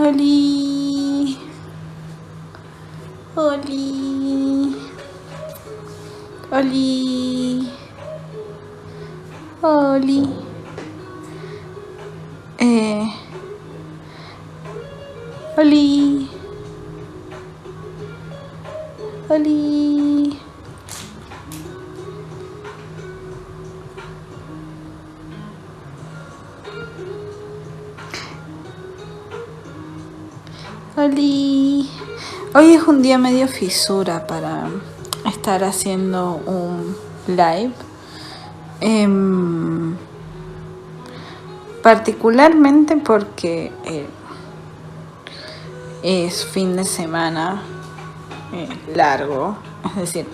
Oli. Oli. Oli. Oli. Oli. Oli. Oli. Hoy es un día medio fisura para estar haciendo un live. Particularmente porque es fin de semana largo, es decir,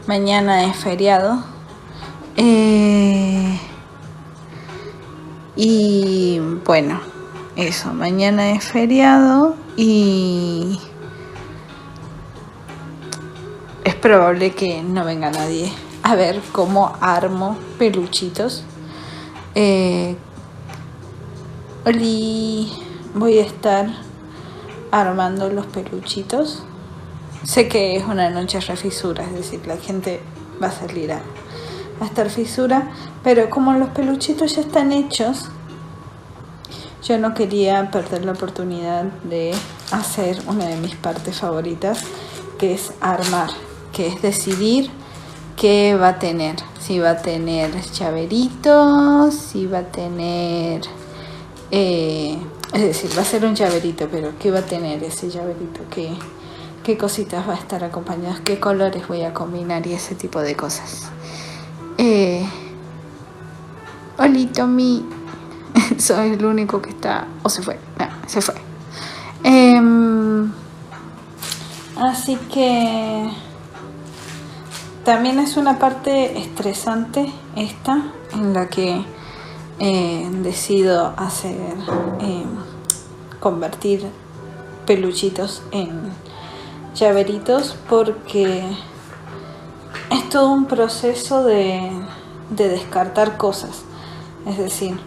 mañana es feriado. Y bueno, eso, mañana es feriado y es probable que no venga nadie a ver cómo armo peluchitos. Voy a estar armando los peluchitos. Sé que es una noche re fisura, es decir, la gente va a salir a estar fisura, pero como los peluchitos ya están hechos, yo no quería perder la oportunidad de hacer una de mis partes favoritas, que es armar, que es decidir qué va a tener. Si va a tener llaveritos, si va a tener... es decir, va a ser un llaverito, pero ¿qué va a tener ese llaverito? ¿Qué cositas va a estar acompañadas? ¿Qué colores voy a combinar? Y ese tipo de cosas. Oli, Tommy. Soy el único que está... ¿O se fue? No, se fue. Así que... También es una parte estresante esta, en la que decido hacer... convertir peluchitos en llaveritos, porque es todo un proceso de descartar cosas. Es decir,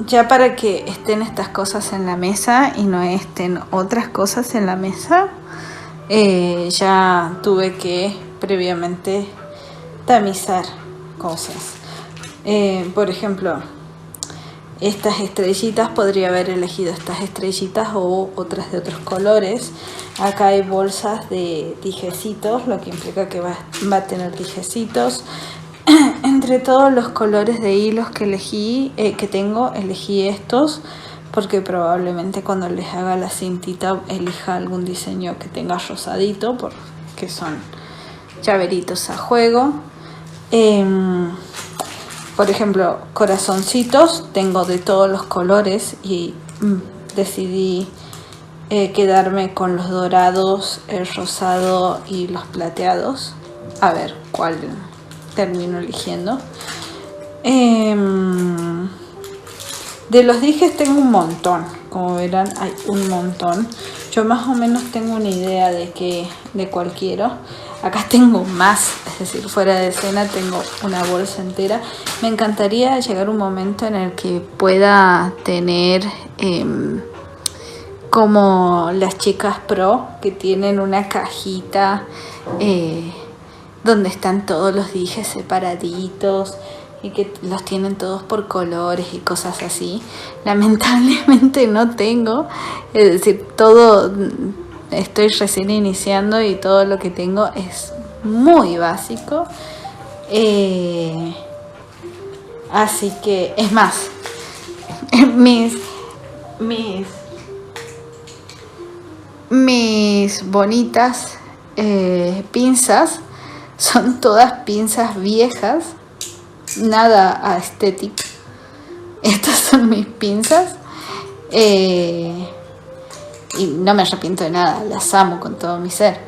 ya para que estén estas cosas en la mesa y no estén otras cosas en la mesa, ya tuve que previamente tamizar cosas. Por ejemplo, estas estrellitas, podría haber elegido estas estrellitas o otras de otros colores. Acá hay bolsas de dijecitos, lo que implica que va a tener dijecitos. Entre todos los colores de hilos que elegí, elegí estos, porque probablemente cuando les haga la cintita elija algún diseño que tenga rosadito, porque son llaveritos a juego. Por ejemplo, corazoncitos tengo de todos los colores y decidí quedarme con los dorados, el rosado y los plateados. A ver cuál termino eligiendo. De los dijes tengo un montón, como verán hay un montón. Yo más o menos tengo una idea de cuál quiero. Acá tengo más, es decir, fuera de escena tengo una bolsa entera. Me encantaría llegar a un momento en el que pueda tener como las chicas pro, que tienen una cajita donde están todos los dijes separaditos y que los tienen todos por colores y cosas así. Lamentablemente no tengo, es decir, estoy recién iniciando y todo lo que tengo es muy básico. Así que, es más, mis bonitas pinzas son todas pinzas viejas, nada aesthetic. Estas son mis pinzas y no me arrepiento de nada, las amo con todo mi ser,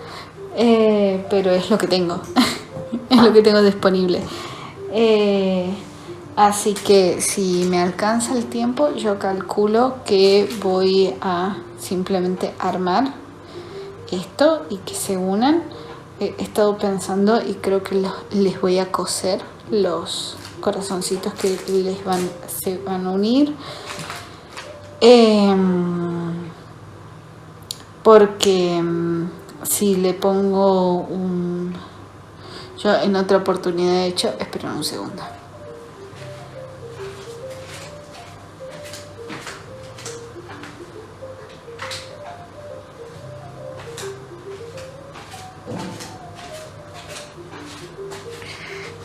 pero es lo que tengo. Es lo que tengo disponible. Así que si me alcanza el tiempo, yo calculo que voy a simplemente armar esto y que se unan. He estado pensando y creo que les voy a coser los corazoncitos que se van a unir. Porque si le pongo yo en otra oportunidad he hecho, espera un segundo.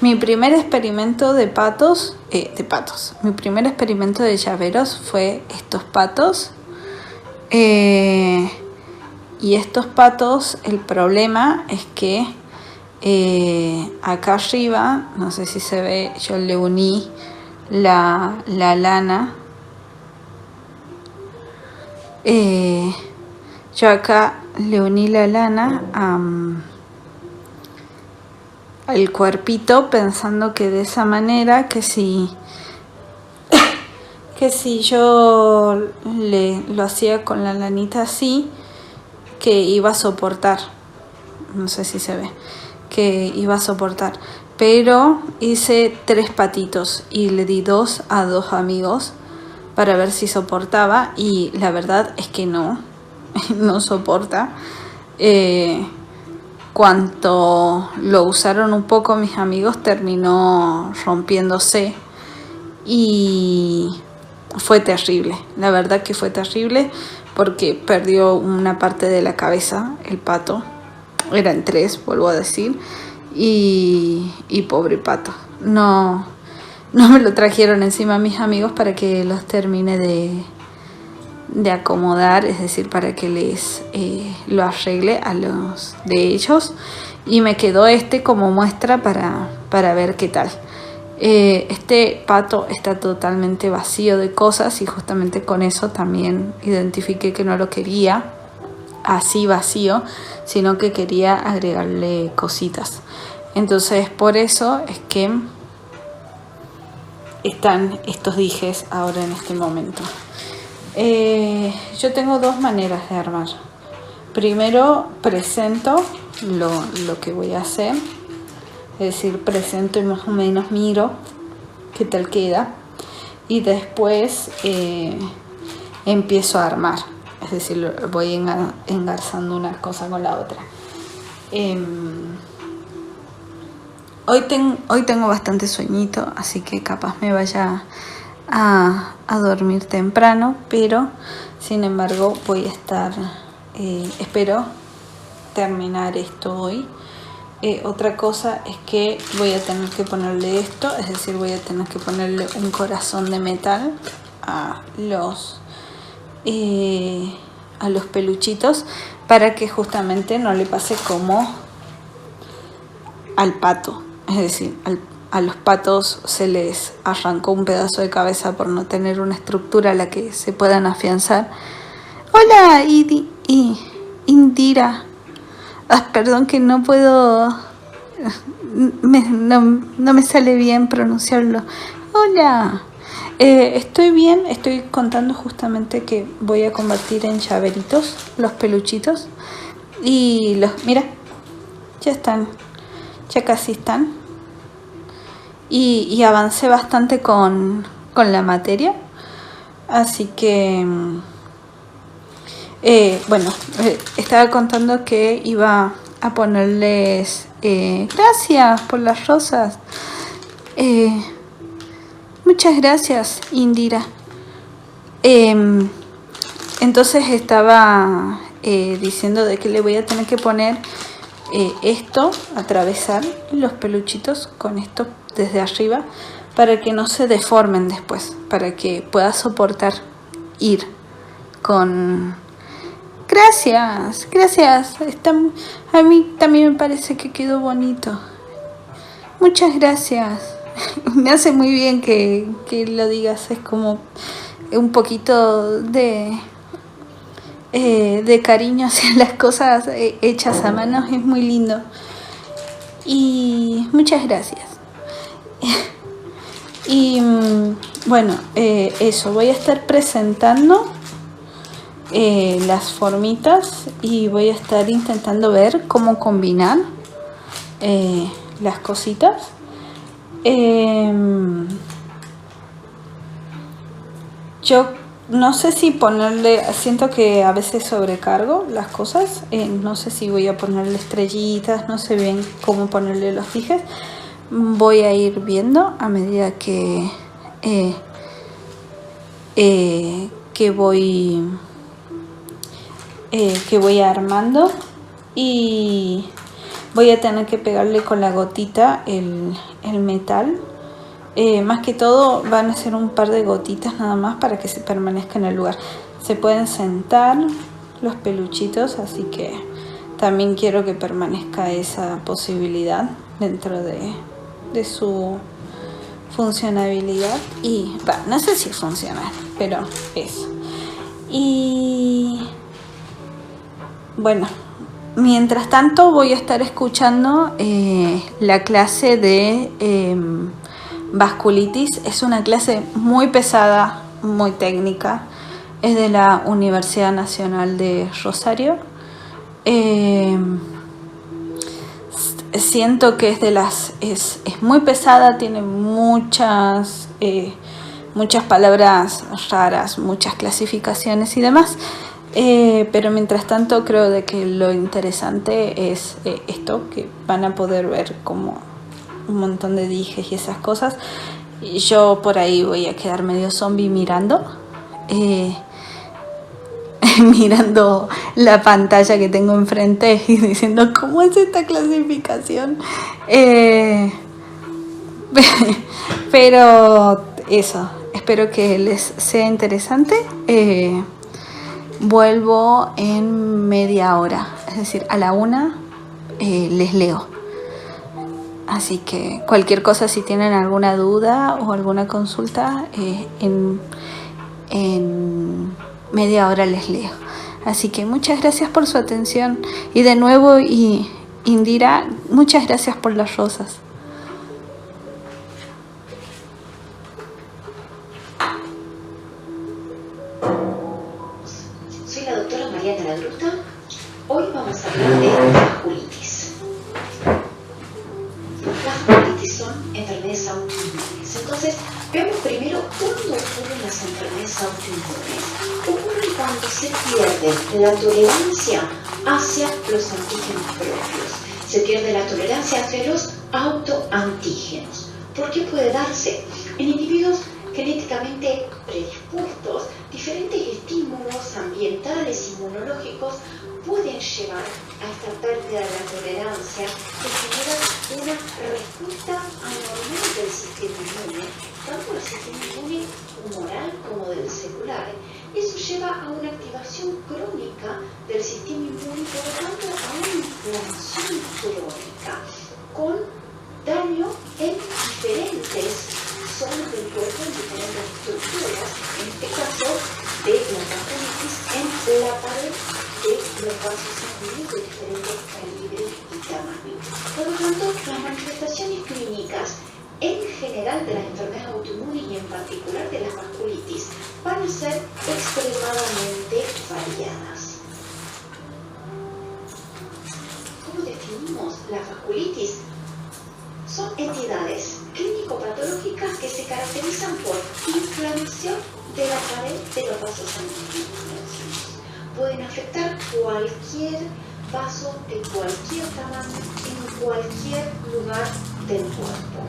Mi primer experimento de patos, mi primer experimento de llaveros fue estos patos. Y estos patos, el problema es que acá arriba, no sé si se ve, yo le uní la lana. Yo acá le uní la lana al cuerpito, pensando que de esa manera, que si yo lo hacía con la lanita así, que iba a soportar. No sé si se ve, que iba a soportar. Pero hice 3 patitos y le di 2 a 2 amigos para ver si soportaba, y la verdad es que no soporta. Cuanto lo usaron un poco mis amigos, terminó rompiéndose y fue terrible. La verdad que fue terrible porque perdió una parte de la cabeza el pato. Eran 3, vuelvo a decir, y pobre pato. No me lo trajeron encima mis amigos para que los termine de acomodar, es decir, para que les lo arregle a los de ellos, y me quedó como muestra para ver qué tal. Este pato está totalmente vacío de cosas, y justamente con eso también identifiqué que no lo quería así vacío, sino que quería agregarle cositas. Entonces por eso es que están estos dijes ahora en este momento. Yo tengo 2 maneras de armar. Primero presento lo que voy a hacer, es decir, presento y más o menos miro qué tal queda, y después empiezo a armar, es decir, voy engarzando una cosa con la otra. Hoy tengo bastante sueñito, así que capaz me vaya a dormir temprano, pero sin embargo voy a estar, espero terminar esto hoy. Otra cosa es que voy a tener que ponerle esto, es decir, voy a tener que ponerle un corazón de metal a los peluchitos, para que justamente no le pase como al pato, es decir, a los patos se les arrancó un pedazo de cabeza por no tener una estructura a la que se puedan afianzar. Hola, Indira. Perdón que no puedo, no me sale bien pronunciarlo. Hola, estoy bien, estoy contando justamente que voy a convertir en llaveritos los peluchitos, y mira, ya están, ya casi están, y avancé bastante con la materia, así que bueno, estaba contando que iba a ponerles gracias por las rosas. Muchas gracias, Indira. Entonces estaba diciendo de que le voy a tener que poner esto, atravesar los peluchitos con esto desde arriba, para que no se deformen después, para que pueda soportar ir con... Gracias. A mí también me parece que quedó bonito. Muchas gracias. Me hace muy bien que lo digas. Es como un poquito de cariño hacia las cosas hechas a mano. Es muy lindo. Y muchas gracias. Y bueno, eso. Voy a estar presentando las formitas, y voy a estar intentando ver cómo combinar las cositas. Yo no sé si ponerle, siento que a veces sobrecargo las cosas, no sé si voy a ponerle estrellitas, no sé bien cómo ponerle los fijes. Voy a ir viendo a medida que voy armando, y voy a tener que pegarle con la gotita el metal. Más que todo van a ser un par de gotitas nada más para que se permanezca en el lugar. Se pueden sentar los peluchitos, así que también quiero que permanezca esa posibilidad dentro de su funcionabilidad. Y no sé si funciona, pero eso. Y bueno, mientras tanto voy a estar escuchando la clase de vasculitis. Es una clase muy pesada, muy técnica. Es de la Universidad Nacional de Rosario. Siento que es muy pesada, tiene muchas palabras raras, muchas clasificaciones y demás. Pero mientras tanto creo de que lo interesante es esto, que van a poder ver como un montón de dijes y esas cosas. Y yo por ahí voy a quedar medio zombie mirando mirando la pantalla que tengo enfrente y diciendo ¿cómo es esta clasificación? Pero eso, espero que les sea interesante. Vuelvo en media hora, es decir, a la 1 les leo. Así que cualquier cosa, si tienen alguna duda o alguna consulta, en media hora les leo. Así que muchas gracias por su atención. Y de nuevo, Indira, muchas gracias por las rosas. Soy la doctora Mariana Ladruta. Hoy vamos a hablar de vasculitis. Las vasculitis son enfermedades autoinmunes. Entonces, veamos primero cuándo ocurren las enfermedades autoinmunes. Ocurren cuando se pierde la tolerancia hacia los antígenos propios. Se pierde la tolerancia hacia los autoantígenos. ¿Por qué puede darse? En individuos genéticamente predispuestos, diferentes estímulos ambientales, inmunológicos, pueden llevar a esta pérdida de la tolerancia que genera una respuesta anormal del sistema inmune, tanto del sistema inmune humoral como del celular. Eso lleva a una activación crónica del sistema inmune y por lo tanto a una inflamación crónica, con daño en diferentes zonas del cuerpo, en diferentes estructuras, en este caso de la vasculitis en la pared de los vasos sanguíneos de diferentes calibres y tamaños. Por lo tanto, las manifestaciones clínicas en general de las enfermedades autoinmunes y en particular de las vasculitis van a ser extremadamente variadas. ¿Cómo definimos la vasculitis? Son entidades clínico-patológicas que se caracterizan por inflamación de la pared de los vasos sanguíneos. Pueden afectar cualquier vaso de cualquier tamaño en cualquier lugar del cuerpo.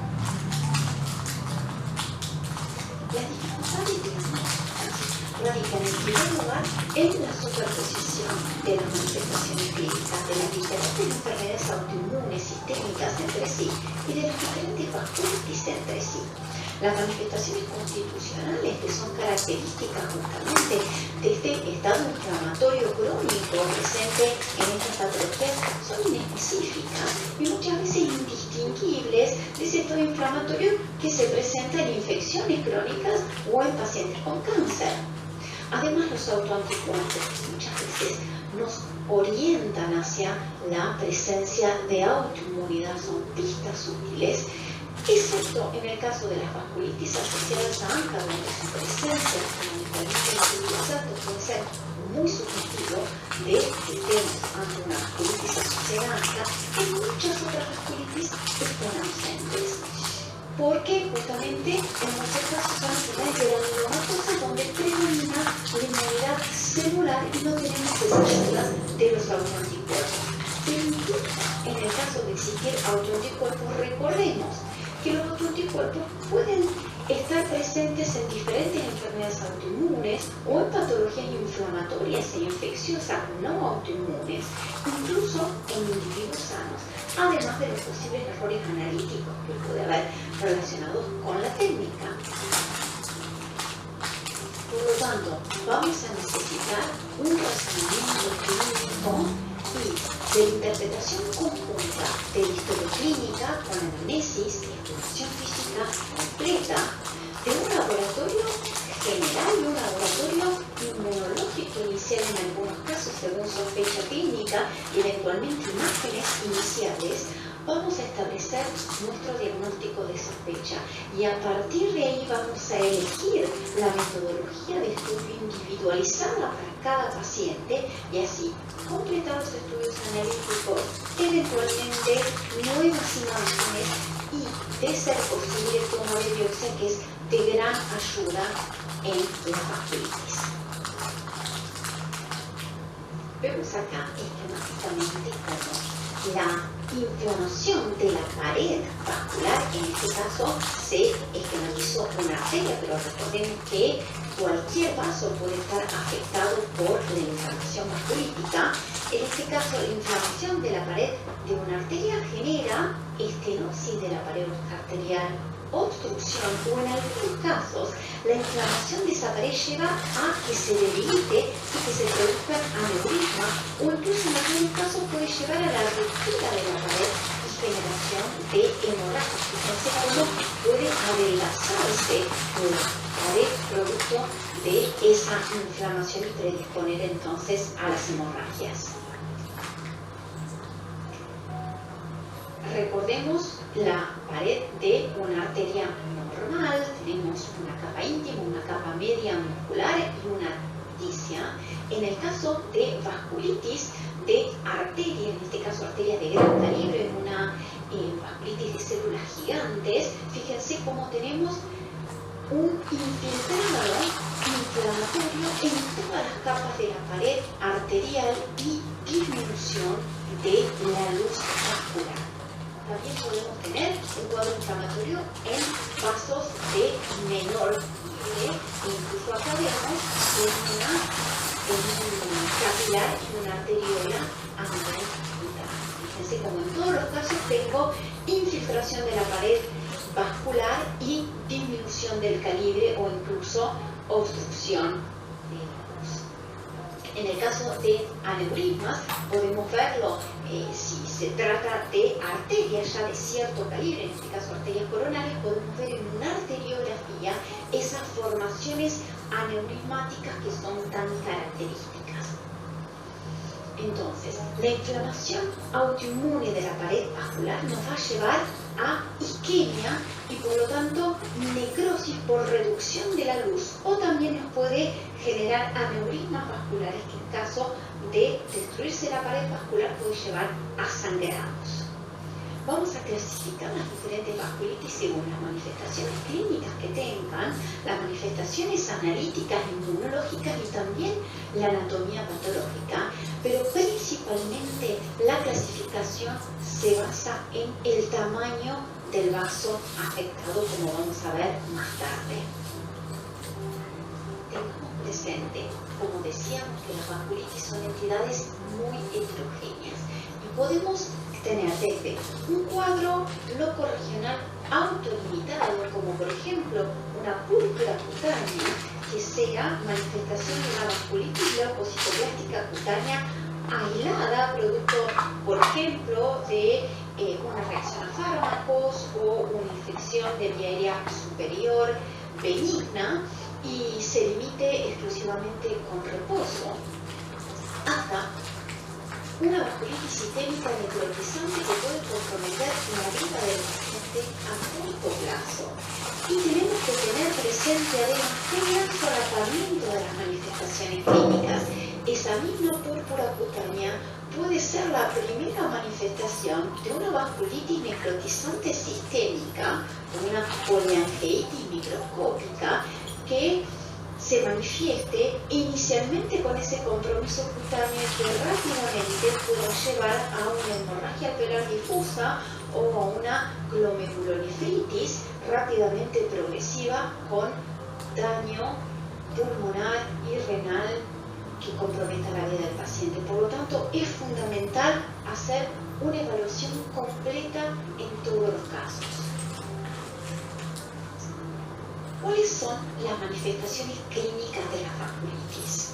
La dificultad de diagnósticas radica en primer lugar en la superposición de las manifestaciones clínicas de las diferentes enfermedades autoinmunes sistémicas entre sí y de las diferentes vasculitis entre sí. Las manifestaciones constitucionales, que son características justamente de este estado inflamatorio crónico presente en estas patologías, son inespecíficas y muchas veces indistinguibles de ese estado inflamatorio que se presenta en infecciones crónicas o en pacientes con cáncer. Además, los autoanticuerpos muchas veces nos orientan hacia la presencia de autoinmunidad, son pistas útiles, excepto en el caso de las vasculitis asociadas a ANCA, donde su presencia como mecanismo utilizados puede ser muy sugestivo de que estemos ante una vasculitis asociada a ANCA, y muchas otras vasculitis están ausentes. porque justamente en muchos casos son enfermedades granulomatosas donde predomina la inmunidad celular y no tenemos esa ayuda de los autoanticuerpos. Pero incluso en el caso de existir autoanticuerpos, recordemos que los autoanticuerpos pueden estar presentes en diferentes enfermedades autoinmunes o en patologías inflamatorias e infecciosas no autoinmunes, incluso en individuos sanos, además de los posibles errores analíticos que puede haber relacionados con la técnica. Por lo tanto, vamos a necesitar un razonamiento clínico y de interpretación conjunta de la historia clínica con anamnesis y exploración física completa de un laboratorio general y un laboratorio inmunológico inicial en algunos casos según sospecha clínica y eventualmente imágenes iniciales, vamos a establecer nuestro diagnóstico de sospecha y a partir de ahí vamos a elegir la metodología de estudio individualizada para cada paciente y así completar los estudios analíticos, eventualmente nuevas imágenes y, de ser posible, toma de biopsia, que es de gran ayuda en la vasculitis. Vemos acá esquemáticamente cómo la inflamación de la pared vascular, en este caso se esquematizó una arteria, pero recordemos que cualquier vaso puede estar afectado por la inflamación vasculítica. En este caso, la inflamación de la pared de una arteria genera estenosis de la pared arterial, obstrucción o en algunos casos la inflamación de esa pared lleva a que se debilite y que se produzcan aneurismas o incluso en algunos casos puede llevar a la ruptura de la pared y generación de hemorragias. Entonces, ¿cómo puede adelgazarse la pared producto de esa inflamación y predisponer entonces a las hemorragias? Recordemos la pared de una arteria normal, tenemos una capa íntima, una capa media muscular y una articia. En el caso de vasculitis de arteria, en este caso arteria de gran calibre, una vasculitis de células gigantes, fíjense cómo tenemos un infiltrado inflamatorio en todas las capas de la pared arterial y disminución de la luz vascular. También podemos tener un cuadro inflamatorio en vasos de menor nivel, incluso acá vemos un capilar y una arteriola a nivel vital. Fíjense como en todos los casos tengo infiltración de la pared vascular y disminución del calibre o incluso obstrucción de la luz. En el caso de aneurismas podemos verlo si se trata de arterias ya de cierto calibre, en este caso arterias coronarias, podemos ver en una arteriografía esas formaciones aneurismáticas que son tan características. Entonces, la inflamación autoinmune de la pared vascular nos va a llevar a isquemia y por lo tanto necrosis por reducción de la luz, o también nos puede generar aneurismas vasculares que en caso de destruirse la pared vascular puede llevar a sangrados. Vamos a clasificar las diferentes vasculitis según las manifestaciones clínicas que tengan, las manifestaciones analíticas, inmunológicas y también la anatomía patológica, pero principalmente la clasificación se basa en el tamaño del vaso afectado, como vamos a ver más tarde. Tengamos presente, como decíamos, que las vasculitis son entidades muy heterogéneas y podemos tener desde un cuadro locorregional autolimitado, como por ejemplo una púrpura cutánea, que sea manifestación de una vasculitis leucocitoblástica cutánea aislada, producto, por ejemplo, de una reacción a fármacos o una infección de vía aérea superior benigna y se limite exclusivamente con reposo, hasta una vasculitis sistémica necrotizante que puede comprometer la vida del paciente a corto plazo. Y tenemos que tener presente además que el solapamiento de las manifestaciones clínicas, esa misma púrpura cutánea puede ser la primera manifestación de una vasculitis necrotizante sistémica, una poliangeitis microscópica, que se manifieste inicialmente con ese compromiso cutáneo que rápidamente puede llevar a una hemorragia alveolar difusa o a una glomerulonefritis rápidamente progresiva con daño pulmonar y renal que comprometa la vida del paciente. Por lo tanto, es fundamental hacer una evaluación completa en todos los casos. ¿Cuáles son las manifestaciones clínicas de la vasculitis?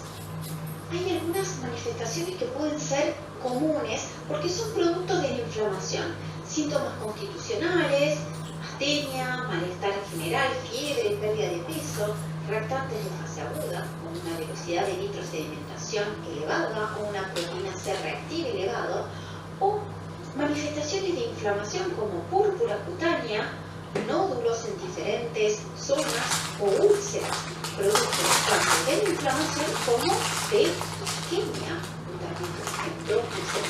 Hay algunas manifestaciones que pueden ser comunes porque son productos de la inflamación. Síntomas constitucionales, astenia, malestar general, fiebre, pérdida de peso, reactantes de fase aguda, con una velocidad de nitrosedimentación elevada o una proteína C reactiva elevado, o manifestaciones de inflamación como púrpura cutánea, nódulos en diferentes zonas o úlceras, producto tanto de la inflamación como de isquemia cutánea, por ejemplo,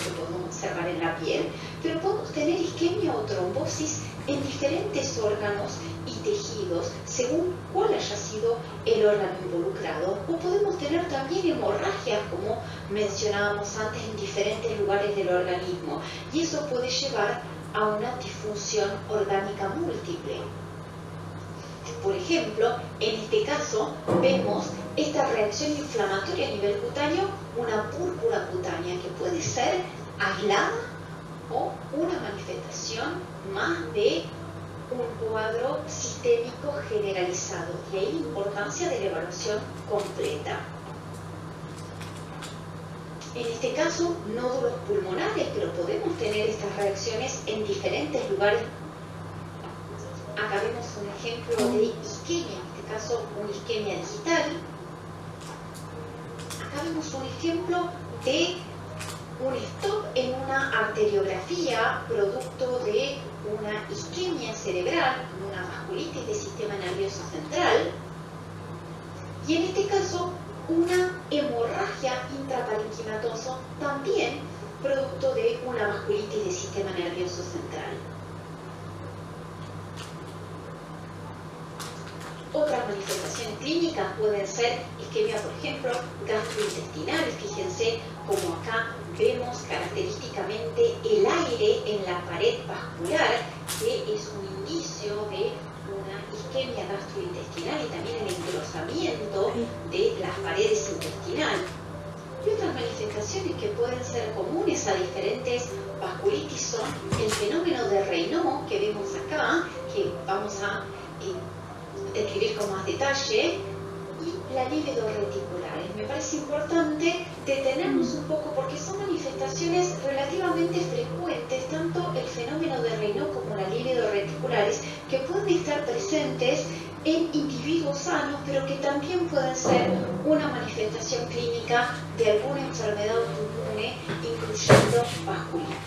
que podemos observar en la piel, pero podemos tener isquemia o trombosis en diferentes órganos y tejidos según cuál haya sido el órgano involucrado, o podemos tener también hemorragias, como mencionábamos antes, en diferentes lugares del organismo, y eso puede llevar a una disfunción orgánica múltiple. Por ejemplo, en este caso vemos esta reacción inflamatoria a nivel cutáneo, una púrpura cutánea que puede ser aislada o una manifestación más de un cuadro sistémico generalizado, y ahí la importancia de la evaluación completa. En este caso, nódulos pulmonares, pero podemos tener estas reacciones en diferentes lugares. Acá vemos un ejemplo de isquemia, en este caso una isquemia digital. Acá vemos un ejemplo de un stop en una arteriografía producto de una isquemia cerebral, una vasculitis del sistema nervioso central. Y en este caso, una hemorragia intraparenquimatosa, también producto de una vasculitis del sistema nervioso central. Otras manifestaciones clínicas pueden ser isquemia, por ejemplo, gastrointestinal. Fíjense como acá vemos característicamente el aire en la pared vascular, que es un indicio de una isquemia gastrointestinal, y también el engrosamiento de las paredes intestinales. Y otras manifestaciones que pueden ser comunes a diferentes vasculitis son el fenómeno de Raynaud, que vemos acá, que vamos a describir con más detalle, y la libido reticular. Me parece importante detenernos un poco porque son manifestaciones relativamente frecuentes, tanto el fenómeno de Raynaud como la libido reticulares, que pueden estar presentes en individuos sanos, pero que también pueden ser una manifestación clínica de alguna enfermedad autoinmune, incluyendo vasculitis.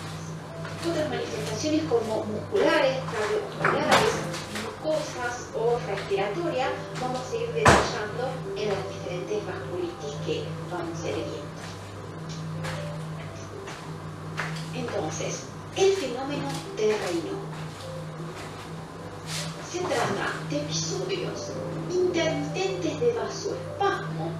Otras manifestaciones como musculares, cardiovasculares, mucosas o respiratorias, vamos a ir detallando en las diferentes vasculitis que vamos a ir viendo. Entonces, el fenómeno de Raynaud se trata de episodios intermitentes de vasoespasmo,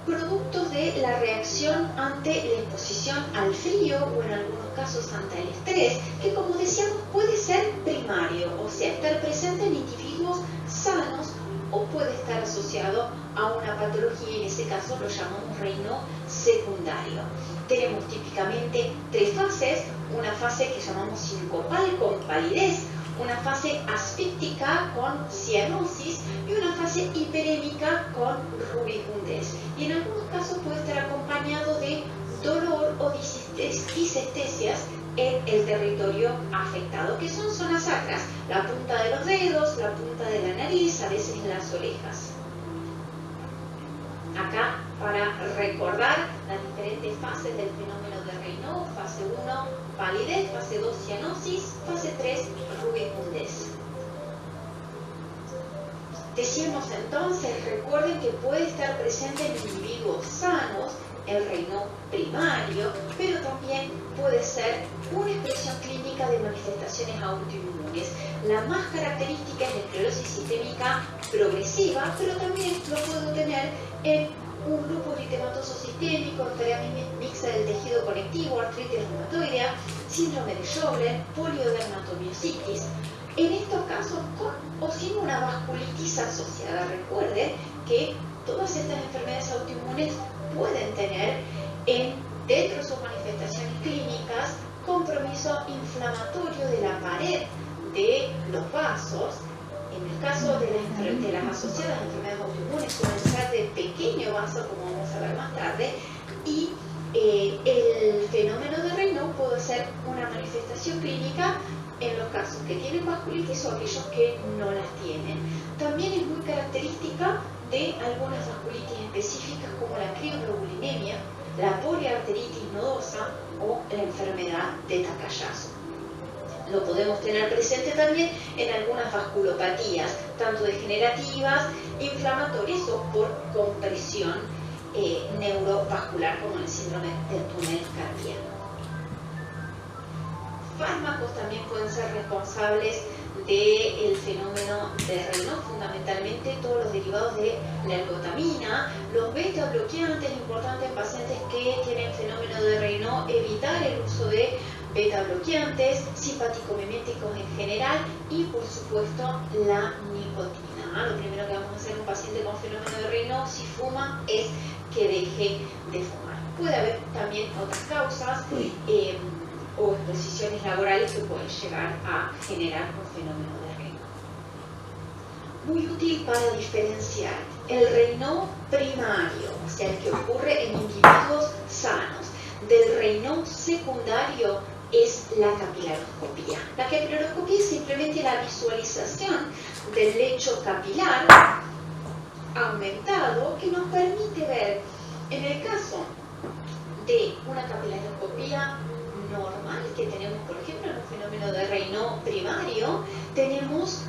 productos de la reacción ante la exposición al frío o en algunos casos ante el estrés, que, como decíamos, puede ser primario, o sea, estar presente en individuos sanos, o puede estar asociado a una patología, y en ese caso lo llamamos Raynaud secundario. Tenemos típicamente tres fases: una fase que llamamos sincopal con palidez, una fase asfíctica con cianosis y una fase hiperémica con rubicundez. Y en algunos casos puede estar acompañado de dolor o disestesias en el territorio afectado, que son zonas sacras, la punta de los dedos, la punta de la nariz, a veces las orejas. Acá, para recordar las diferentes fases del fenómeno de Raynaud: fase 1, palidez; fase 2, cianosis; fase 3, rubicundez. Decíamos entonces, recuerden que puede estar presente en individuos sanos el Raynaud primario, pero también puede ser una expresión clínica de manifestaciones autoinmunes. La más característica es la esclerosis sistémica progresiva, pero también lo puedo tener en un lupus eritematoso sistémico, enfermedad mixta del tejido conectivo, artritis reumatoidea, síndrome de Sjögren, poliodermatomiositis. En estos casos, con o sin una vasculitis asociada. Recuerden que todas estas enfermedades autoinmunes pueden tener dentro de sus manifestaciones clínicas compromiso inflamatorio de la pared de los vasos. En el caso de las asociadas a enfermedades autoinmunes suelen ser de pequeño vaso, como vamos a ver más tarde, y el fenómeno de Raynaud puede ser una manifestación clínica en los casos que tienen vasculitis o aquellos que no las tienen. También es muy característica de algunas vasculitis específicas como la crioglobulinemia, la poliarteritis nodosa o la enfermedad de Takayasu. Lo podemos tener presente también en algunas vasculopatías, tanto degenerativas, inflamatorias o por compresión neurovascular, como en el síndrome del túnel carpiano. Fármacos también pueden ser responsables del fenómeno de Raynaud, fundamentalmente todos los derivados de la ergotamina, los beta bloqueantes, importante en pacientes que tienen fenómeno de Raynaud, evitar el uso de beta bloqueantes, simpaticomiméticos en general y por supuesto la nicotina. Lo primero que vamos a hacer en un paciente con fenómeno de Raynaud si fuma es que deje de fumar. Puede haber también otras causas o exposiciones laborales que pueden llegar a generar un fenómeno de Raynaud. Muy útil para diferenciar el Raynaud primario, o sea, el que ocurre en individuos sanos, del Raynaud secundario es la capilaroscopía. La capilaroscopía es simplemente la visualización del lecho capilar aumentado que nos permite ver, en el caso de una capilaroscopía normal que tenemos, por ejemplo, en un fenómeno de Raynaud primario, tenemos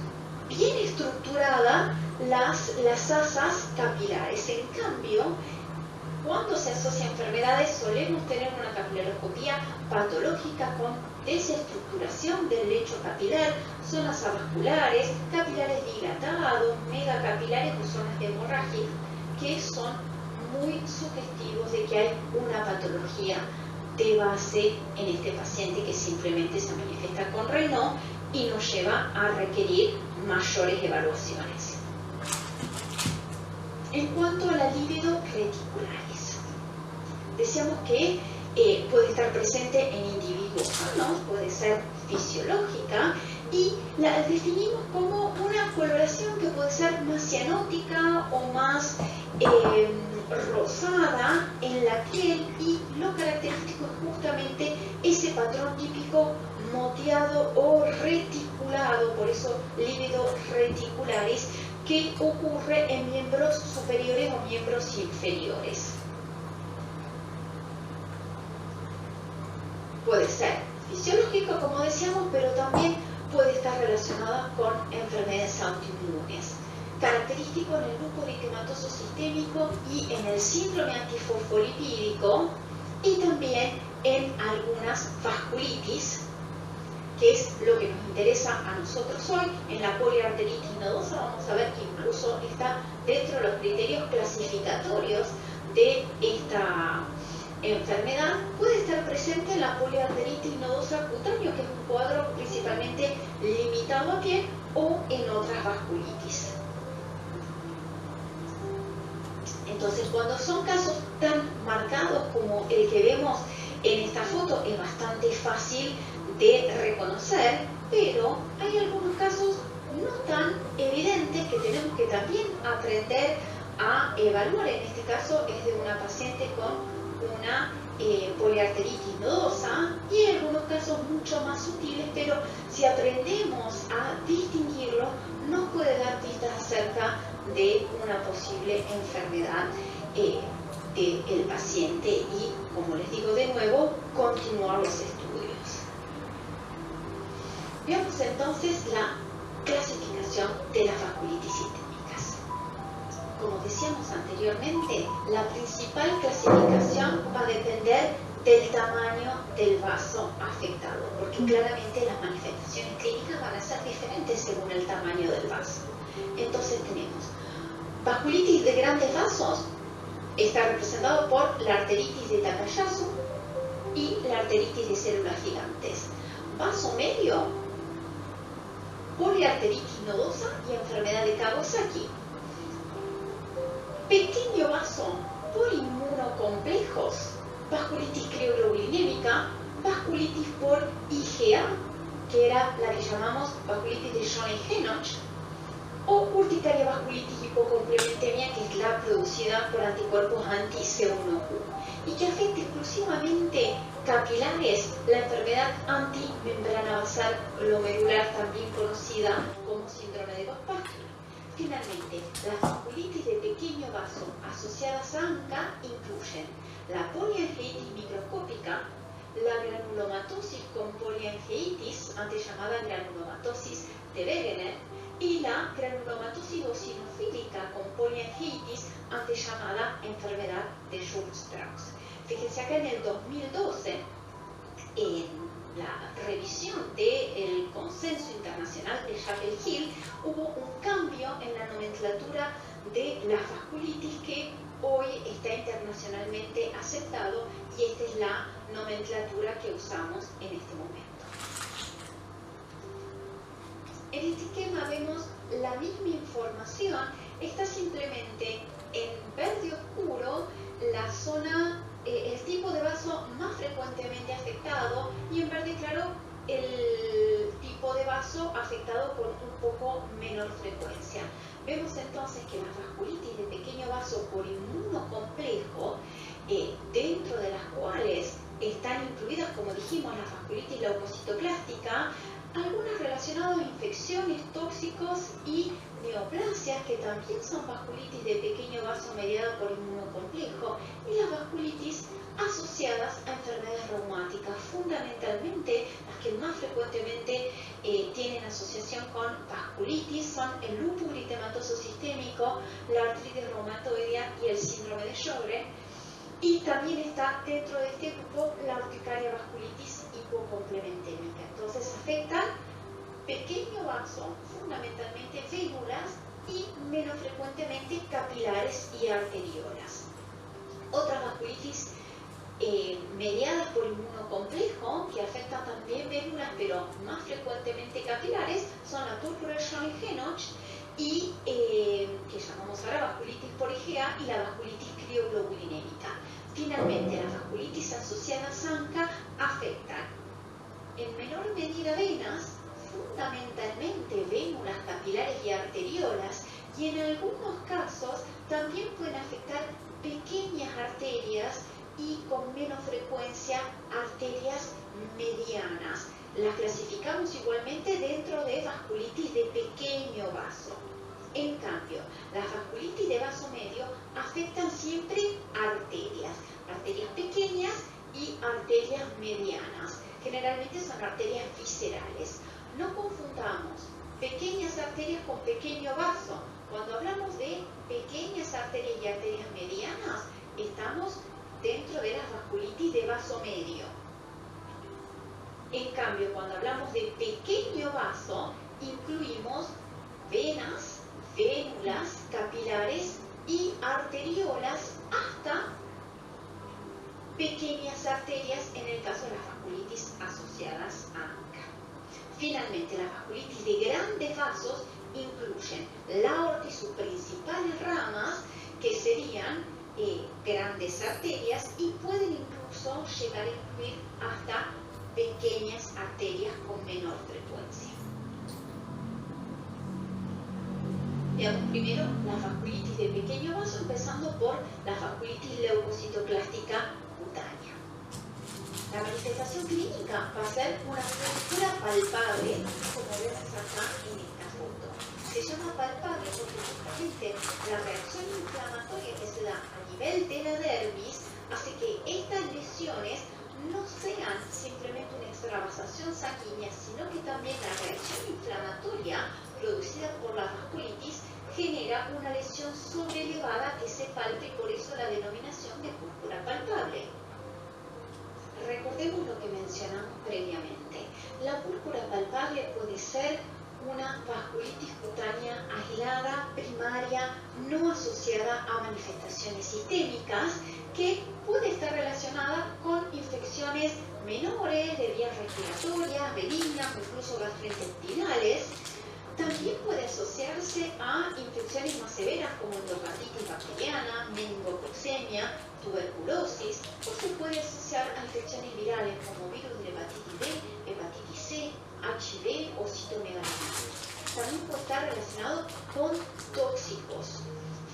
bien estructuradas las asas capilares. En cambio, cuando se asocia a enfermedades, solemos tener una capilaroscopía patológica con desestructuración del lecho capilar, zonas avasculares, capilares dilatados, megacapilares o zonas de hemorragia, que son muy sugestivos de que hay una patología de base en este paciente que simplemente se manifiesta con Raynaud y nos lleva a requerir mayores evaluaciones. En cuanto a la libido reticularis, decíamos que puede estar presente en individuos sanos, puede ser fisiológica y la definimos como una coloración que puede ser más cianótica o más rosada en la piel, y lo característico es justamente ese patrón típico moteado o reticulado, por eso lívido reticularis, que ocurre en miembros superiores o miembros inferiores. Puede ser fisiológico, como decíamos, pero también puede estar relacionada con enfermedades autoinmunes. Característico en el lupus eritematoso sistémico y en el síndrome antifosfolipídico, y también en algunas vasculitis, que es lo que nos interesa a nosotros hoy. En la poliarteritis nodosa vamos a ver que incluso está dentro de los criterios clasificatorios de esta enfermedad. Puede estar presente en la poliarteritis nodosa cutáneo, que es un cuadro principalmente limitado a piel, o en otras vasculitis. Entonces, cuando son casos tan marcados como el que vemos en esta foto, es bastante fácil de reconocer, pero hay algunos casos no tan evidentes que tenemos que también aprender a evaluar. En este caso es de una paciente con una poliarteritis nodosa, y en algunos casos mucho más sutiles, pero si aprendemos a distinguirlo, nos puede dar pistas acerca de una posible enfermedad del paciente y, como les digo de nuevo, continuar los estudios. Veamos entonces la clasificación de las vasculitis sistémicas. como decíamos anteriormente, la principal clasificación va a depender del tamaño del vaso afectado, porque claramente las manifestaciones clínicas van a ser diferentes según el tamaño del vaso. Entonces tenemos vasculitis de grandes vasos, está representado por la arteritis de Takayasu y la arteritis de células gigantes. Vaso medio, poliarteritis nodosa y enfermedad de Kawasaki. Pequeño vaso por inmunocomplejos, vasculitis crioglobulinémica, vasculitis por IgA, que era la que llamamos vasculitis de Schoen-Henoch, o urticaria vasculitis hipocomplementemia, que es la producida por anticuerpos anti-C1q y que afecta exclusivamente capilares, la enfermedad antimembrana basal glomerular, también conocida como síndrome de Gospach. Finalmente, las vasculitis de pequeño vaso asociadas a ANCA incluyen la poliangeitis microscópica, la granulomatosis con poliangeitis, antes llamada granulomatosis de Wegener, y la granulomatosis eosinofílica con poliangeitis, antes llamada enfermedad de Schultz-Strauss. Fíjense acá en el 2012, en la revisión del consenso internacional de Chapel Hill, hubo un cambio en la nomenclatura de las vasculitis que hoy está internacionalmente aceptado, y esta es la nomenclatura que usamos en este momento. En este esquema vemos la misma información, está simplemente en verde oscuro la zona, el tipo de vaso más frecuentemente afectado, y en verde claro el tipo de vaso afectado con un poco menor frecuencia. Vemos entonces que las vasculitis de pequeño vaso por inmunocomplejo, dentro de las cuales están incluidas, como dijimos, la vasculitis leucocitoclástica, algunas relacionadas a infecciones, tóxicos y neoplasias, que también son vasculitis de pequeño vaso mediada por inmunocomplejo, y las vasculitis asociadas a enfermedades reumáticas, fundamentalmente las que más frecuentemente tienen asociación con vasculitis son el lupus eritematoso sistémico, la artritis reumatoidea y el síndrome de Sjögren. Y también está dentro de este grupo la urticaria vasculitis hipocomplementémica. Entonces afectan pequeño vaso, fundamentalmente vénulas, y menos frecuentemente capilares y arteriolas. Otras vasculitis mediadas por inmunocomplejo, que afectan también vénulas pero más frecuentemente capilares, son la púrpura Schoen-Henoch y que llamamos ahora vasculitis por IgA, y la vasculitis crioglobulinémica. Finalmente, las vasculitis asociadas a ANCA afectan en menor medida venas, fundamentalmente vénulas, capilares y arteriolas, y en algunos casos también pueden afectar pequeñas arterias y con menos frecuencia arterias medianas. Las clasificamos igualmente dentro de vasculitis de pequeño vaso. En cambio, las vasculitis de vaso medio afectan siempre arterias pequeñas y arterias medianas. Generalmente son arterias viscerales. No confundamos pequeñas arterias con pequeño vaso. Cuando hablamos de pequeñas arterias y arterias medianas, estamos dentro de las vasculitis de vaso medio. En cambio, cuando hablamos de pequeño vaso, incluimos venas, vénulas, capilares y arteriolas, hasta pequeñas arterias en el caso de las vasculitis asociadas a ANCA. Finalmente, las vasculitis de grandes vasos incluyen la aorta y sus principales ramas, que serían grandes arterias, y pueden incluso llegar a incluir hasta pequeñas arterias con menor frecuencia. Veamos primero las vasculitis de pequeño vaso, empezando por la vasculitis leucocitoclástica cutánea. La manifestación clínica va a ser una fractura palpable, como vemos acá en esta foto. Se llama palpable porque justamente la reacción inflamatoria que se da a nivel de la dermis hace que estas lesiones no sean simplemente una extravasación sanguínea, sino que también la reacción inflamatoria producida por la vasculitis genera una lesión sobrelevada que se palpa y por eso la denominación de púrpura palpable. Recordemos lo que mencionamos previamente. La púrpura palpable puede ser una vasculitis cutánea aislada, primaria, no asociada a manifestaciones sistémicas, que puede estar relacionada con infecciones menores de vías respiratorias, benignas o incluso gastrointestinales. También puede asociarse a infecciones más severas como endocarditis bacteriana, meningococcemia, tuberculosis, o se puede asociar a infecciones virales como virus de hepatitis B, hepatitis C, HIV o citomegalovirus. También puede estar relacionado con tóxicos,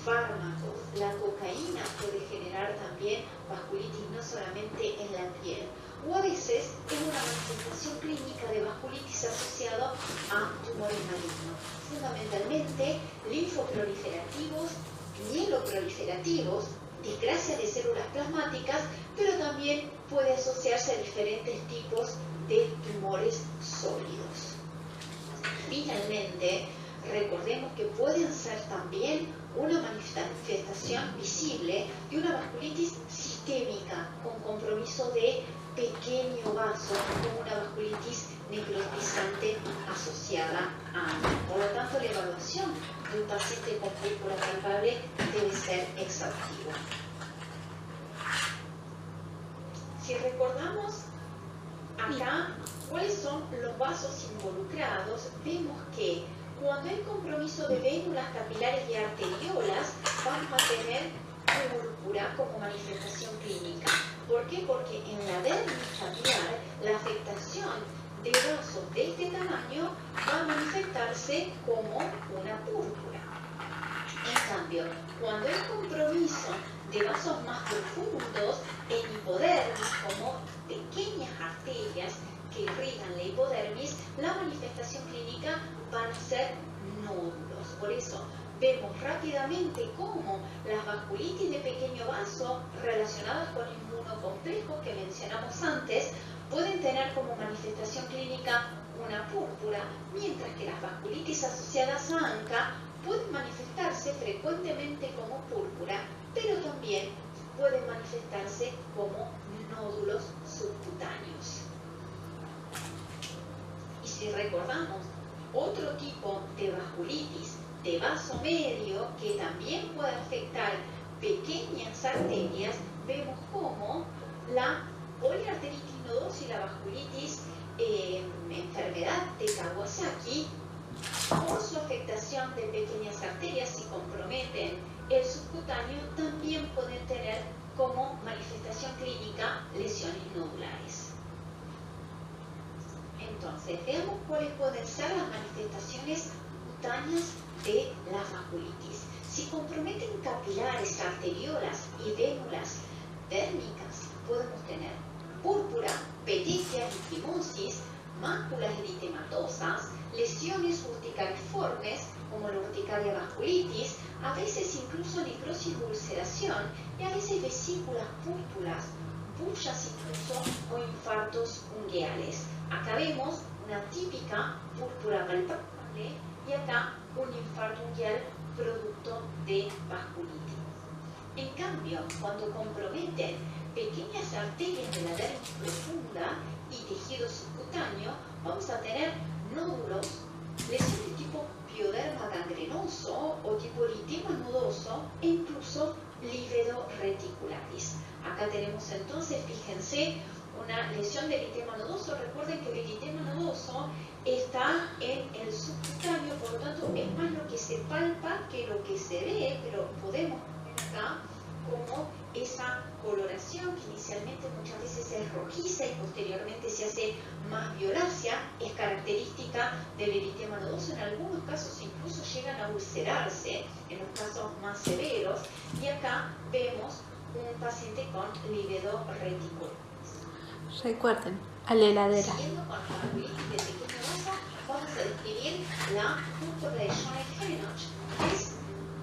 fármacos. La cocaína puede generar también vasculitis no solamente en la piel, o a veces es una manifestación clínica de vasculitis asociado a tumores malignos, fundamentalmente linfoproliferativos, mieloproliferativos, discrasia de células plasmáticas, pero también puede asociarse a diferentes tipos de tumores sólidos. Finalmente, recordemos que pueden ser también una manifestación visible de una vasculitis sistémica con compromiso de pequeño vaso, como una vasculitis necrotizante asociada a. Por lo tanto, la evaluación de un paciente con púrpura palpable debe ser exhaustiva. Si recordamos acá cuáles son los vasos involucrados, vemos que cuando hay compromiso de vénulas capilares y arteriolas, vamos a tener púrpura como manifestación clínica. ¿Por qué? Porque en la dermis capilar, la afectación de vasos de este tamaño va a manifestarse como una púrpura. En cambio, cuando hay compromiso de vasos más profundos en hipodermis, como pequeñas arterias que irrigan la hipodermis, la manifestación clínica van a ser nódulos. Por eso vemos rápidamente cómo las vasculitis de pequeño vaso relacionadas con inmunocomplejos que mencionamos antes pueden tener como manifestación clínica una púrpura, mientras que las vasculitis asociadas a ANCA pueden manifestarse frecuentemente como púrpura, pero también pueden manifestarse como nódulos subcutáneos. Y si recordamos otro tipo de vasculitis de vaso medio que también puede afectar pequeñas arterias, vemos como la poliarteritis nodosa y la vasculitis enfermedad de Kawasaki, por su afectación de pequeñas arterias, si comprometen el subcutáneo, también pueden tener como manifestación clínica lesiones nodulares. Entonces, veamos cuáles pueden ser las manifestaciones cutáneas de la vasculitis. Si comprometen capilares, arteriolas y vénulas dérmicas, podemos tener púrpura, petechia, equimosis, máculas eritematosas, lesiones urticariformes, como la urticaria vasculitis, a veces incluso necrosis o ulceración, y a veces vesículas púrpuras, bullas incluso o infartos ungueales. Acá vemos una típica púrpura palpable y acá un infarto ungueal producto de vasculitis. En cambio, cuando comprometen pequeñas arterias de la dermis profunda y tejido subcutáneo, vamos a tener nódulos, lesiones tipo pioderma gangrenoso o tipo eritema nodoso e incluso lívedo reticularis. Acá tenemos entonces, fíjense, una lesión del eritema nodoso. Recuerden que el eritema nodoso está en el subcutáneo, por lo tanto es más lo que se palpa que lo que se ve, pero podemos ver acá como esa coloración que inicialmente muchas veces es rojiza y posteriormente se hace más violácea, es característica del eritema nodoso. En algunos casos incluso llegan a ulcerarse, en los casos más severos, y acá vemos un paciente con lívedo reticular. Recuerden, a la heladera. Siguiendo con la vasculitis de pequeño vaso, vamos a describir la púrpura de Schoeneck-Henoch, que es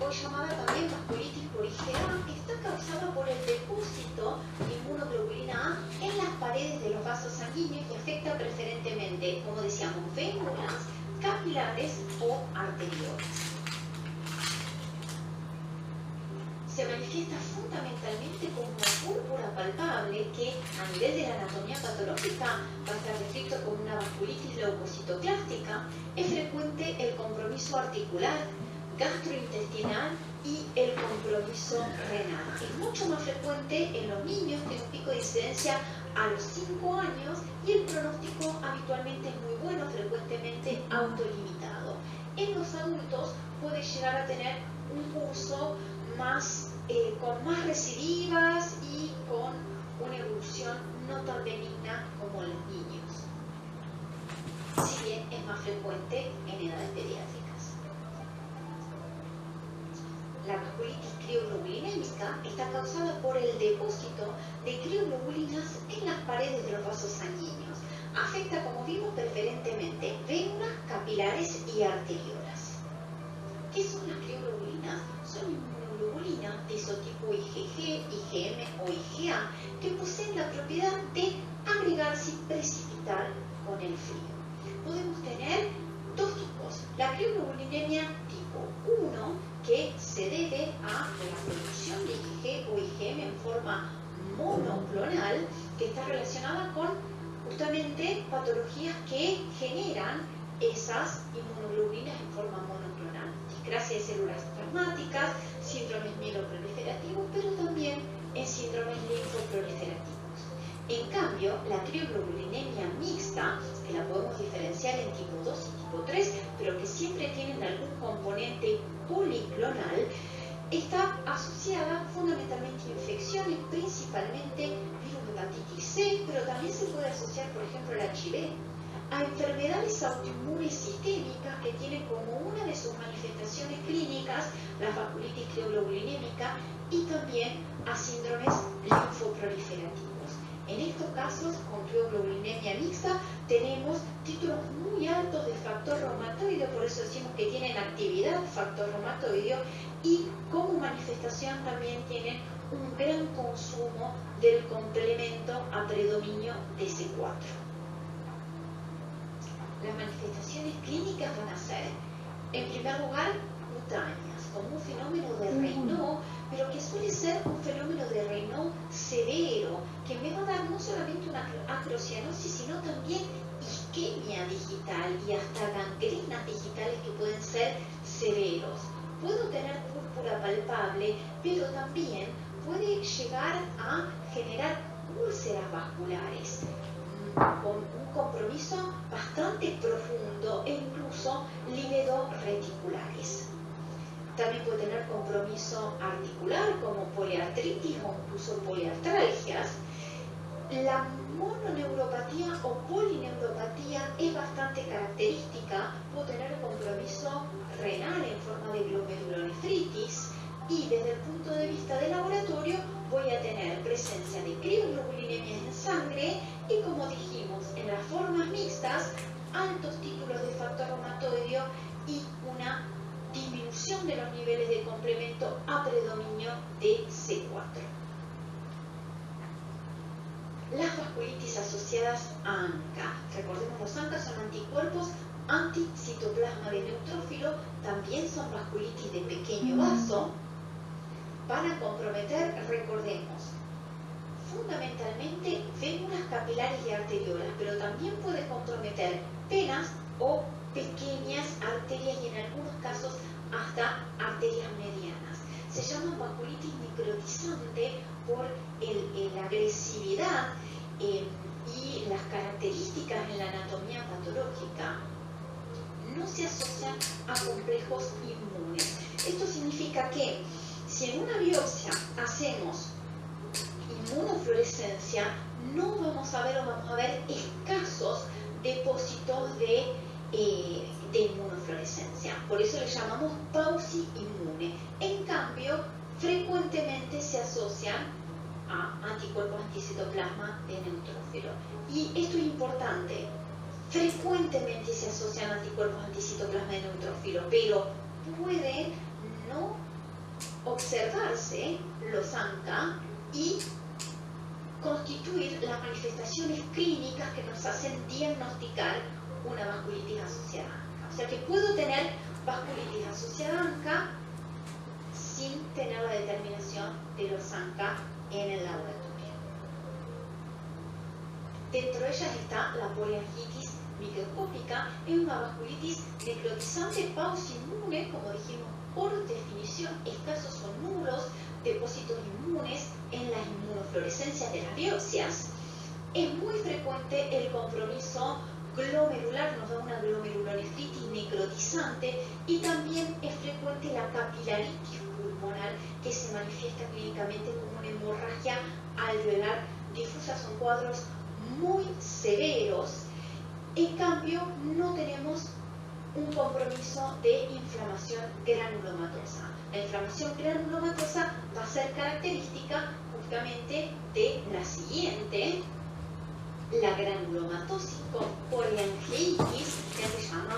hoy llamada también vasculitis por IgA, que está causada por el depósito de inmunoglobulina A en las paredes de los vasos sanguíneos y afecta preferentemente, como decíamos, vénulas, capilares o arteriolas. se manifiesta fundamentalmente como púrpura palpable que a nivel de la anatomía patológica va a estar descrito como una vasculitis leucocitoclástica. Es frecuente el compromiso articular, gastrointestinal y el compromiso renal. Es mucho más frecuente en los niños, tiene un pico de incidencia a los 5 años y el pronóstico habitualmente es muy bueno, frecuentemente autolimitado. En los adultos puede llegar a tener un curso con más recidivas y con una evolución no tan benigna como en los niños, si bien es más frecuente en edades pediátricas. La vasculitis crioglobulinémica está causada por el depósito de crioglobulinas en las paredes de los vasos sanguíneos. Afecta, como vimos, preferentemente vénulas, capilares y arteriolas. ¿Qué son las crioglobulinas? Son inmunoglobulinas de isotipo IgG, IgM o IgA que poseen la propiedad de agregarse y precipitar con el frío. Podemos tener dos tipos. La crioglobulinemia tipo 1, que se debe a la producción de IgG o IgM en forma monoclonal, que está relacionada con justamente patologías que generan esas inmunoglobulinas en forma monoclonal. Discrasia de células plasmáticas, síndromes mieloproliferativos, pero también en síndromes linfoproliferativos. En cambio, la crioglobulinemia mixta, que la podemos diferenciar en tipo 2 y tipo 3, pero que siempre tienen algún componente policlonal, está asociada fundamentalmente a infecciones, principalmente virus de hepatitis C, pero también se puede asociar, por ejemplo, al HIV, a enfermedades autoinmunes sistémicas que tienen como una de sus manifestaciones clínicas la vasculitis crioglobulinémica y también a síndromes linfoproliferativos. En estos casos, con crioglobulinemia mixta, tenemos títulos muy altos de factor reumatoide, por eso decimos que tienen actividad factor reumatoideo, y como manifestación también tienen un gran consumo del complemento a predominio DC4. Las manifestaciones clínicas van a ser, en primer lugar, cutáneas, como un fenómeno de Raynaud, pero que suele ser un fenómeno de Raynaud severo, que me va a dar no solamente una acrocianosis, sino también isquemia digital y hasta gangrenas digitales que pueden ser severos. Puedo tener púrpura palpable, pero también puede llegar a generar úlceras vasculares, con un compromiso bastante profundo e incluso lívido-reticulares. También puede tener compromiso articular como poliartritis o incluso poliartralgias. La mononeuropatía o polineuropatía es bastante característica. Puede tener compromiso renal en forma de glomerulonefritis y desde el punto de vista del laboratorio voy a tener presencia de crioglobulinemias en sangre y, como dijimos, en las formas mixtas, altos títulos de factor reumatoideo y una disminución de los niveles de complemento a predominio de C4. Las vasculitis asociadas a ANCA. Recordemos, los ANCA son anticuerpos anticitoplasma de neutrófilo, también son vasculitis de pequeño vaso. Van a comprometer, recordemos, fundamentalmente vénulas, capilares y arteriolas, pero también puede comprometer venas o pequeñas arterias y en algunos casos hasta arterias medianas. Se llama vasculitis necrotizante por la agresividad y las características en la anatomía patológica. No se asocian a complejos inmunes. Esto significa que si en una biopsia hacemos inmunofluorescencia, no vamos a ver o vamos a ver escasos depósitos de inmunofluorescencia. Por eso le llamamos pausi inmune. En cambio, frecuentemente se asocian a anticuerpos anticitoplasma de neutrófilo. Y esto es importante. Frecuentemente se asocian anticuerpos anticitoplasma de neutrófilo, pero pueden no observarse los ANCA y constituir las manifestaciones clínicas que nos hacen diagnosticar una vasculitis asociada a ANCA. O sea que puedo tener vasculitis asociada a ANCA sin tener la determinación de los Zanca en el laboratorio. Dentro de ellas está la poliangitis microscópica, es una vasculitis necrotizante pausinmune, como dijimos, por definición escasos o nulos depósitos inmunes en las inmunofluorescencias de las biopsias. Es muy frecuente el compromiso glomerular, nos da una glomerulonefritis necrotizante, y también es frecuente la capilaritis pulmonar, que se manifiesta clínicamente como una hemorragia alveolar difusa. Son cuadros muy severos. En cambio, no tenemos un compromiso de inflamación granulomatosa. La inflamación granulomatosa va a ser característica justamente de la siguiente: la granulomatosis con poliangiitis, que se llama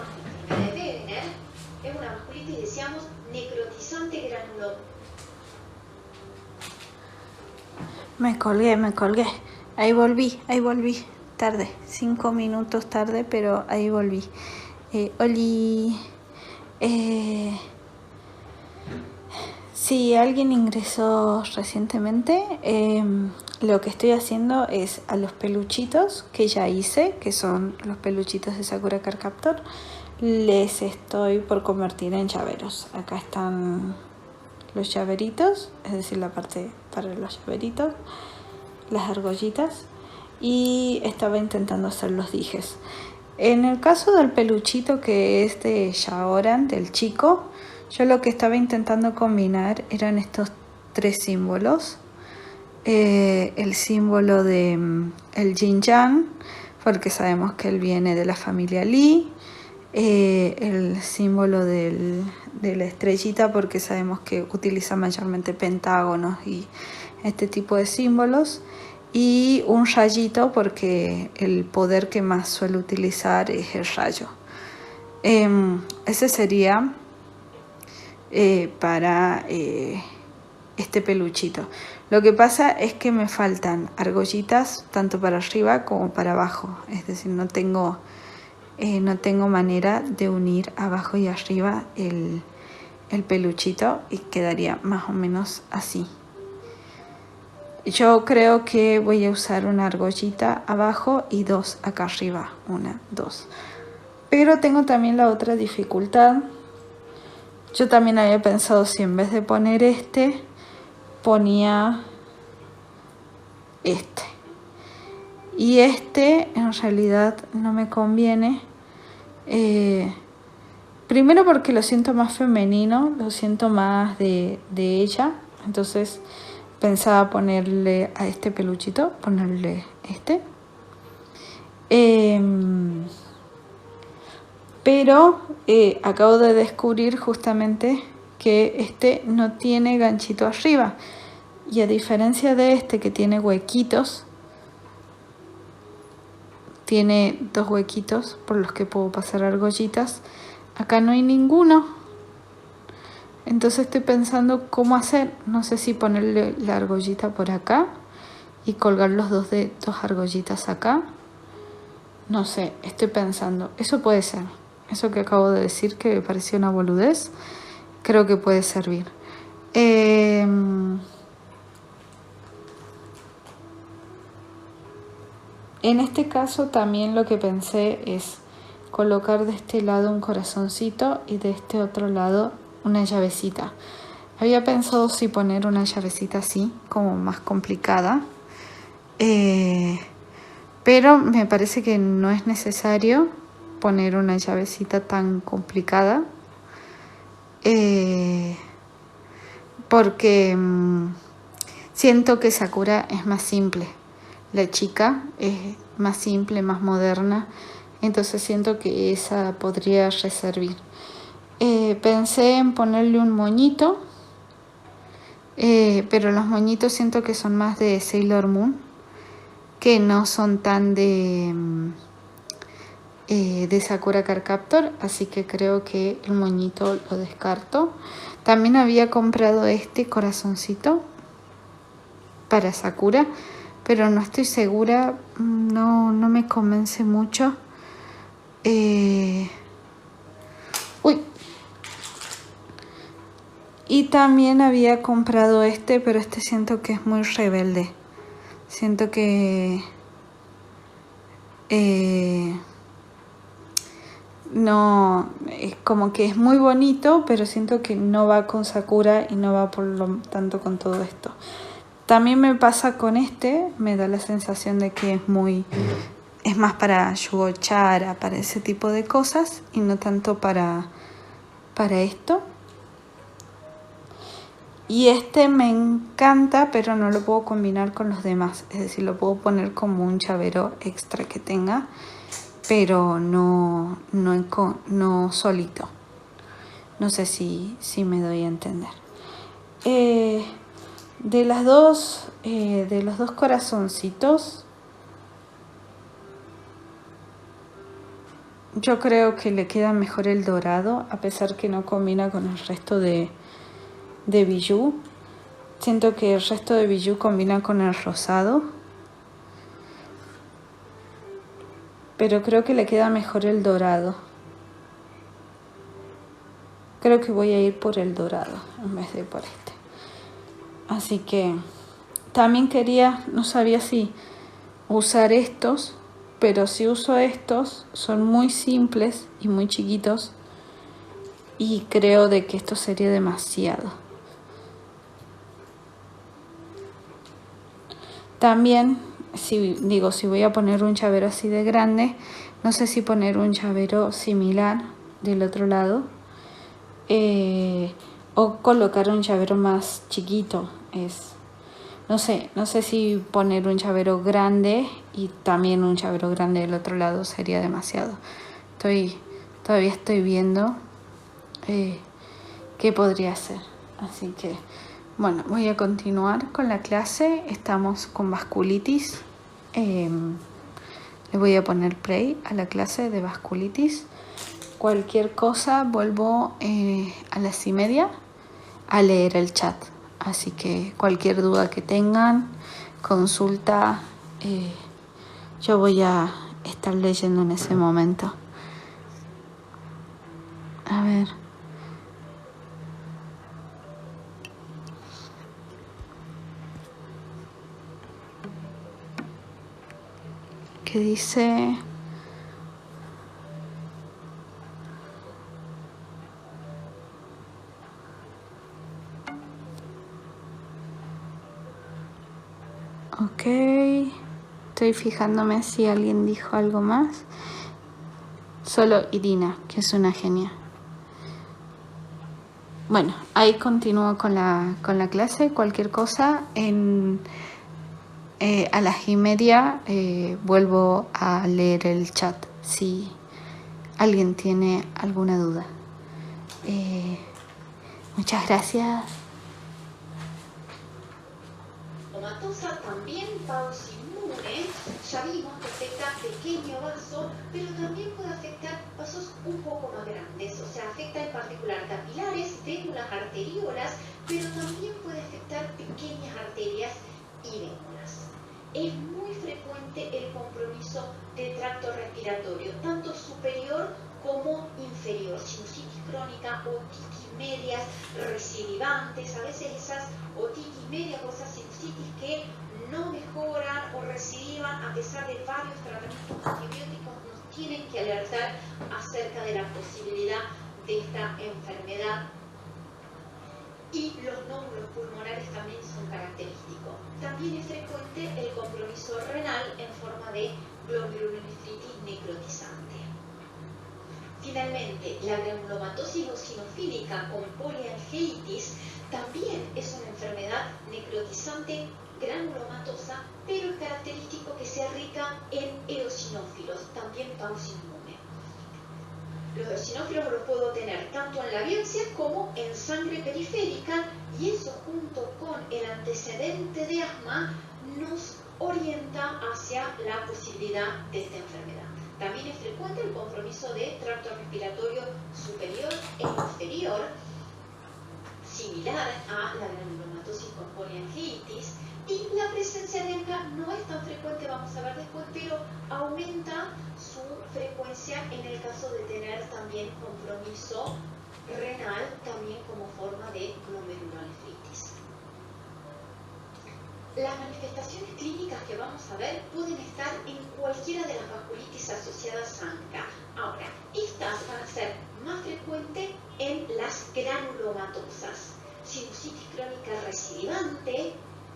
enfermedad de Wegener. Es una vasculitis, decíamos, necrotizante Me colgué. Ahí volví. Tarde, 5 minutos tarde, pero ahí volví. Oli. Si alguien ingresó recientemente, lo que estoy haciendo es a los peluchitos que ya hice, que son los peluchitos de Sakura Card Captor, les estoy por convertir en llaveros. Acá están los llaveritos, es decir, la parte para los llaveritos, las argollitas, y estaba intentando hacer los dijes. En el caso del peluchito que es de Shaoran, del chico, yo lo que estaba intentando combinar eran estos 3 símbolos. El símbolo de el Yin Yang, porque sabemos que él viene de la familia Li. El símbolo de la estrellita, porque sabemos que utiliza mayormente pentágonos y este tipo de símbolos. Y un rayito, porque el poder que más suele utilizar es el rayo. Ese sería para este peluchito. Lo que pasa es que me faltan argollitas tanto para arriba como para abajo. Es decir, no tengo manera de unir abajo y arriba el peluchito, y quedaría más o menos así. Yo creo que voy a usar una argollita abajo y 2 acá arriba. 1, 2. Pero tengo también la otra dificultad. Yo también había pensado si en vez de poner este, ponía este. Y este en realidad no me conviene. Primero porque lo siento más femenino, lo siento más de ella. Entonces pensaba ponerle a este peluchito, ponerle este. Pero acabo de descubrir justamente que este no tiene ganchito arriba. Y a diferencia de este, que tiene huequitos, tiene 2 huequitos por los que puedo pasar argollitas, acá no hay ninguno. Entonces estoy pensando cómo hacer. No sé si ponerle la argollita por acá y colgar los dos argollitas acá. No sé, estoy pensando. Eso puede ser. Eso que acabo de decir, que me pareció una boludez, creo que puede servir. En este caso también lo que pensé es colocar de este lado un corazoncito y de este otro lado una llavecita. Había pensado si poner una llavecita así, como más complicada, pero me parece que no es necesario poner una llavecita tan complicada, porque siento que Sakura es más simple. La chica es más simple, más moderna, entonces siento que esa podría reservar. Pensé en ponerle un moñito, pero los moñitos siento que son más de Sailor Moon, que no son tan de Sakura Card Captor, así que creo que el moñito lo descarto. También había comprado este corazoncito para Sakura, pero no estoy segura, no me convence mucho. Y también había comprado este, pero este siento que es muy rebelde. Siento que no, es como que es muy bonito, pero siento que no va con Sakura y no va por lo tanto con todo esto. También me pasa con este, me da la sensación de que es más para Yugochara, para ese tipo de cosas y no tanto para esto. Y este me encanta, pero no lo puedo combinar con los demás, es decir, lo puedo poner como un llavero extra que tenga, pero no solito. No sé si me doy a entender. De los dos corazoncitos, yo creo que le queda mejor el dorado, a pesar que no combina con el resto de bijou. Siento que el resto de bijou combina con el rosado, pero creo que le queda mejor el dorado. Creo que voy a ir por el dorado en vez de por este. Así que también no sabía si usar estos, pero si uso estos son muy simples y muy chiquitos y creo de que esto sería demasiado. También, si voy a poner un llavero así de grande, no sé si poner un llavero similar del otro lado o colocar un llavero más chiquito. No sé si poner un llavero grande y también un llavero grande del otro lado sería demasiado. Todavía estoy viendo qué podría hacer. Así que bueno, voy a continuar con la clase. Estamos con vasculitis. Le voy a poner play a la clase de vasculitis. Cualquier cosa vuelvo a las 1:30 a leer el chat. Así que cualquier duda que tengan, consulta, yo voy a estar leyendo en ese momento. A ver. ¿Qué dice? Ok, estoy fijándome si alguien dijo algo más. Solo Irina, que es una genia. Bueno, ahí continúo con la clase. Cualquier cosa, a las 1:30 vuelvo a leer el chat si alguien tiene alguna duda. Muchas gracias. Omatosa también pausinmune, ya vimos que afecta pequeño vaso, pero también puede afectar vasos un poco más grandes, o sea, afecta en particular capilares, vénulas, arteriolas, pero también puede afectar pequeñas arterias y vénulas. Es muy frecuente el compromiso del tracto respiratorio, tanto superior como inferior, sinusitis crónica, otitis medias recidivantes, a veces esas otitis medias o esas sinusitis que no mejoran o recidivan a pesar de varios tratamientos antibióticos, nos tienen que alertar acerca de la posibilidad de esta enfermedad. Y los nódulos pulmonares también son característicos. También es frecuente el compromiso renal en forma de glomurulonefritis necrotizante. Finalmente, la granulomatosis eosinofílica con poliangeitis también es una enfermedad necrotizante granulomatosa, pero es característico que sea rica en eosinófilos, también pausinmune. Los eosinófilos los puedo tener tanto en la biopsia como en sangre periférica, y eso junto con el antecedente de asma nos orienta hacia la posibilidad de esta enfermedad. También es frecuente el compromiso de tracto respiratorio superior e inferior, similar a la granulomatosis con poliangeitis, y la presencia de ANCA no es tan frecuente, vamos a ver después, pero aumenta su frecuencia en el caso de tener también compromiso renal, también como forma de de glomerulonefritis. Las manifestaciones clínicas que vamos a ver pueden estar en cualquiera de las vasculitis asociadas a ANCA. Ahora, estas van a ser más frecuentes en las granulomatosas. Sinusitis crónica recidivante,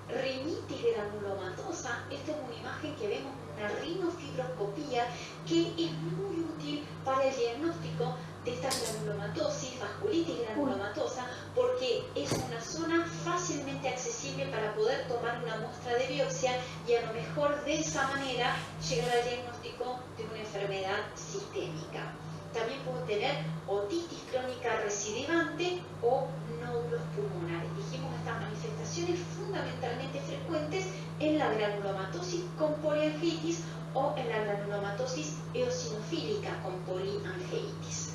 rinitis granulomatosa. Esta es una imagen que vemos en una rinofibroscopía que es muy útil para el diagnóstico de esta granulomatosis, vasculitis granulomatosa, porque es una zona fácilmente accesible para poder tomar una muestra de biopsia y a lo mejor de esa manera llegar al diagnóstico de una enfermedad sistémica. También puede tener otitis crónica recidivante o nódulos pulmonares. Dijimos estas manifestaciones fundamentalmente frecuentes en la granulomatosis con poliangiitis o en la granulomatosis eosinofílica con poliangeitis.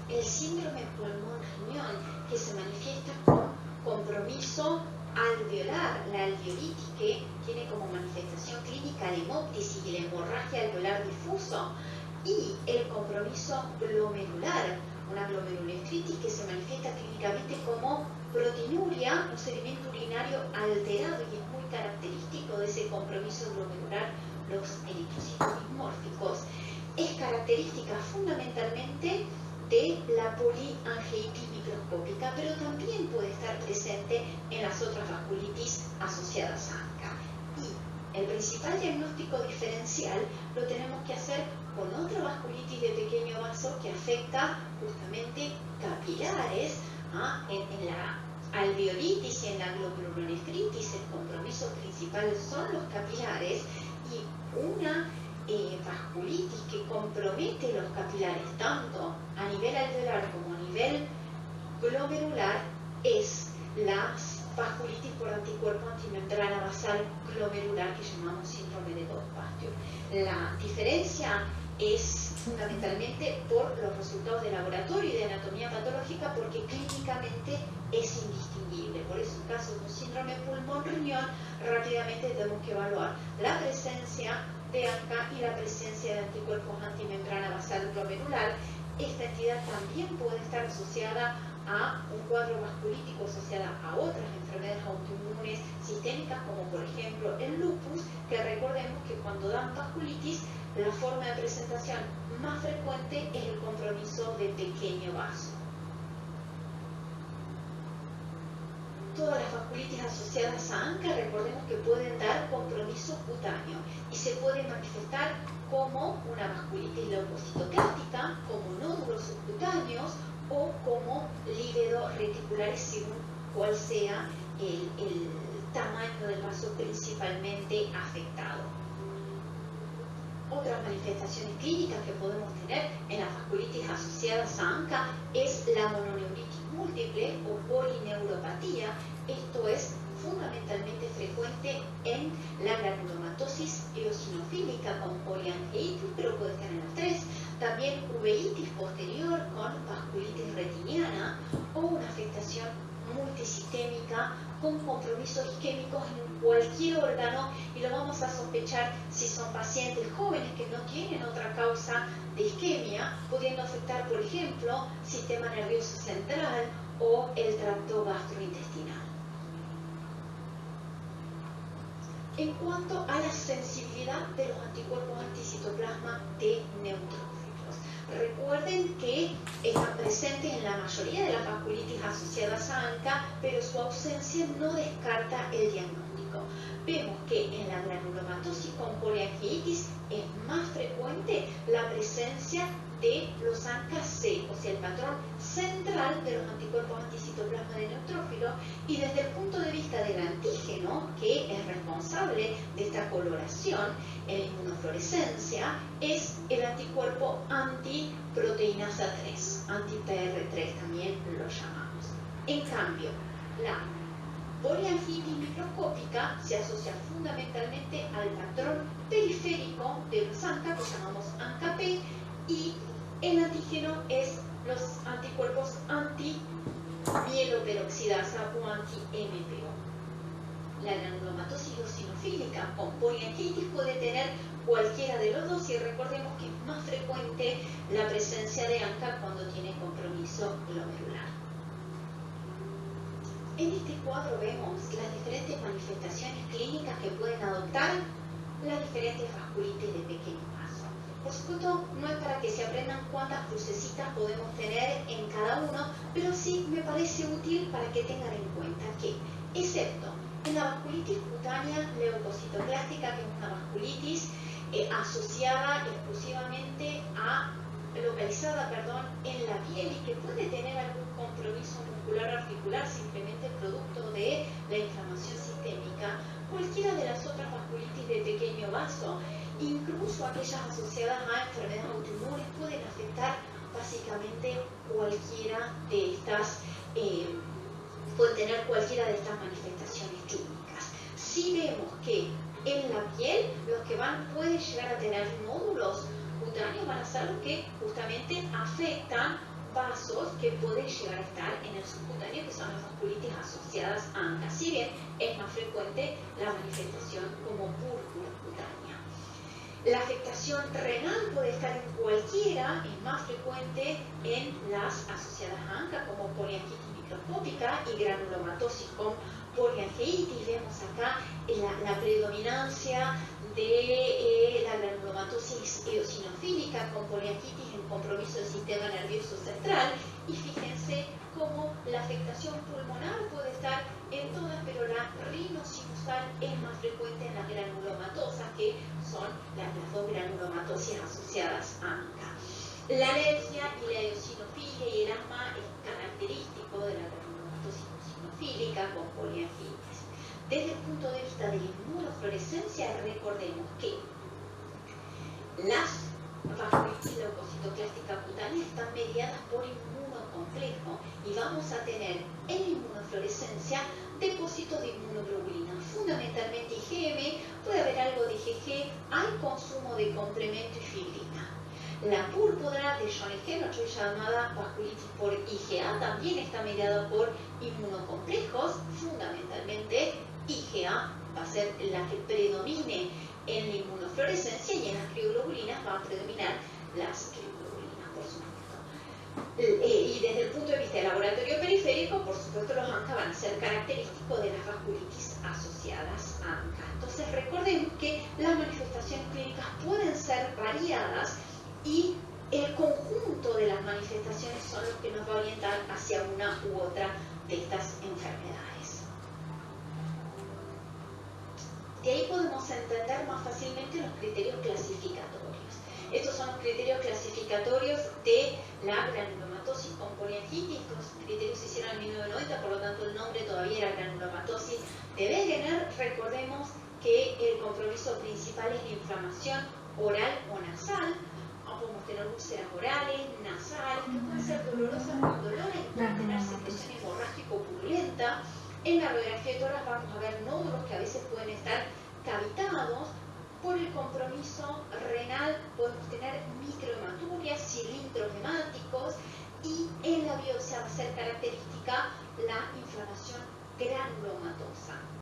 El síndrome pulmón-riñón, que se manifiesta con compromiso alveolar, la alveolitis, que tiene como manifestación clínica la hemoptisis y la hemorragia alveolar difuso, y el compromiso glomerular, una glomerulonefritis que se manifiesta clínicamente como proteinuria, un sedimento urinario alterado, y es muy característico de ese compromiso glomerular los eritrocitos dismórficos. Es característica fundamentalmente de la poliangeitis microscópica, pero también puede estar presente en las otras vasculitis asociadas a ANCA. Y el principal diagnóstico diferencial lo tenemos que hacer con otra vasculitis de pequeño vaso que afecta justamente capilares. En la alveolitis y en la glomerulonefritis el compromiso principal son los capilares, y una vasculitis que compromete los capilares tanto a nivel alveolar como a nivel glomerular es la vasculitis por anticuerpo antimembrana basal glomerular, que llamamos síndrome de Gottpasture. La diferencia es fundamentalmente por los resultados de laboratorio y de anatomía patológica, porque clínicamente es indistinguible. Por eso, en caso de un síndrome pulmón-riñón, rápidamente tenemos que evaluar la presencia de ANCA y la presencia de anticuerpos antimembrana basal glomerular. Esta entidad también puede estar asociada a un cuadro vasculítico asociada a otras enfermedades autoinmunes sistémicas, como por ejemplo el lupus, que recordemos que cuando dan vasculitis, la forma de presentación más frecuente es el compromiso de pequeño vaso. Todas las vasculitis asociadas a ANCA, recordemos que pueden dar compromiso cutáneo y se puede manifestar como una vasculitis leucocitoclástica, como nódulos subcutáneos o como lívidos reticulares, según cuál sea el tamaño del vaso principalmente afectado. Otras manifestaciones clínicas que podemos tener en las vasculitis asociadas a ANCA es la mononeuritis múltiple o polineuropatía. Esto es fundamentalmente frecuente en la granulomatosis eosinofílica con poliangeitis, pero puede estar en las tres. También uveitis posterior con vasculitis retiniana o una afectación multisistémica con compromisos isquémicos en cualquier órgano, y lo vamos a sospechar si son pacientes jóvenes que no tienen otra causa de isquemia, pudiendo afectar, por ejemplo, sistema nervioso central o el tracto gastrointestinal. En cuanto a la sensibilidad de los anticuerpos anticitoplasma de neutrófilos, recuerden que están presentes en la mayoría de las vasculitis asociadas a ANCA, pero su ausencia no descarta el diagnóstico. Vemos que en la granulomatosis con poliangeitis es más frecuente la presencia de los ANCA-C, o sea, el patrón central de los anticuerpos anticitoplasma de neutrófilo, y desde el punto de vista del antígeno, que es responsable de esta coloración en la inmunofluorescencia, es el anticuerpo antiproteinasa 3, anti-PR3 también lo llamamos. En cambio, la poliangeitis microscópica se asocia fundamentalmente al patrón periférico de los ANCA, que llamamos ANCA-P, y el antígeno es los anticuerpos anti-mieloperoxidasa o anti-MPO. La granulomatosis eosinofílica con poliangeitis puede tener cualquiera de los dos, y recordemos que es más frecuente la presencia de ANCA cuando tiene compromiso glomerular. En este cuadro vemos las diferentes manifestaciones clínicas que pueden adoptar las diferentes vasculitis de pequeño vaso. Por supuesto, no es para que se aprendan cuántas crucecitas podemos tener en cada uno, pero sí me parece útil para que tengan en cuenta que, excepto en la vasculitis cutánea leucocitoclástica, que es una vasculitis asociada exclusivamente localizada en la piel y que puede tener algún compromiso muscular articular simplemente producto de la inflamación sistémica, cualquiera de las otras vasculitis de pequeño vaso, incluso aquellas asociadas a enfermedades autoinmunes, pueden afectar básicamente cualquiera de estas, pueden tener cualquiera de estas manifestaciones clínicas. Si vemos que en la piel los que pueden llegar a tener nódulos cutáneos van a ser los que justamente afectan vasos que pueden llegar a estar en el subcutáneo, que son las vasculitis asociadas a ANCA. Si bien es más frecuente la manifestación como púrpura cutánea. La afectación renal puede estar en cualquiera, es más frecuente en las asociadas a ANCA, como poliangitis microscópica y granulomatosis con poliangeitis. Vemos acá la predominancia de la granulomatosis eosinofílica con poliangitis en compromiso del sistema nervioso central, y fíjense cómo la afectación pulmonar puede estar en todas, pero la rinosinusal es más frecuente en las granulomatosas, que son las dos granulomatosis asociadas a ANCA. La alergia y la eosinofilia y el asma es característico de la granulomatosis eosinofílica con poliangitis. Desde el punto de vista de la inmunofluorescencia, recordemos que las vasculitis leucocitoclástica cutánea están mediadas por inmunocomplejo y vamos a tener en la inmunofluorescencia depósitos de inmunoglobulina, fundamentalmente IgM, puede haber algo de IgG, hay consumo de complemento y fibrina. La púrpura de John llamada vasculitis por IgA, también está mediada por inmunocomplejos, fundamentalmente IgA va a ser la que predomine en la inmunofluorescencia, y en las crioglobulinas va a predominar las crioglobulinas, por supuesto. Y desde el punto de vista del laboratorio periférico, por supuesto, los ANCA van a ser característicos de las vasculitis asociadas a ANCA. Entonces, recordemos que las manifestaciones clínicas pueden ser variadas y el conjunto de las manifestaciones son los que nos va a orientar hacia una u otra de estas enfermedades. De ahí podemos entender más fácilmente los criterios clasificatorios. Estos son los criterios clasificatorios de la granulomatosis con poliangitis. Estos criterios se hicieron en 1990, por lo tanto el nombre todavía era granulomatosis de Wegener. Recordemos que el compromiso principal es la inflamación oral o nasal. Podemos tener úlceras orales, nasales, que pueden ser dolorosas cuando logran tener secreción hemorrágica purulenta. En la radiografía de tórax vamos a ver nódulos que a veces pueden estar cavitados. Por el compromiso renal podemos tener microhematurias, cilindros hemáticos, y en la biopsia va a ser característica la inflamación granulomatosa.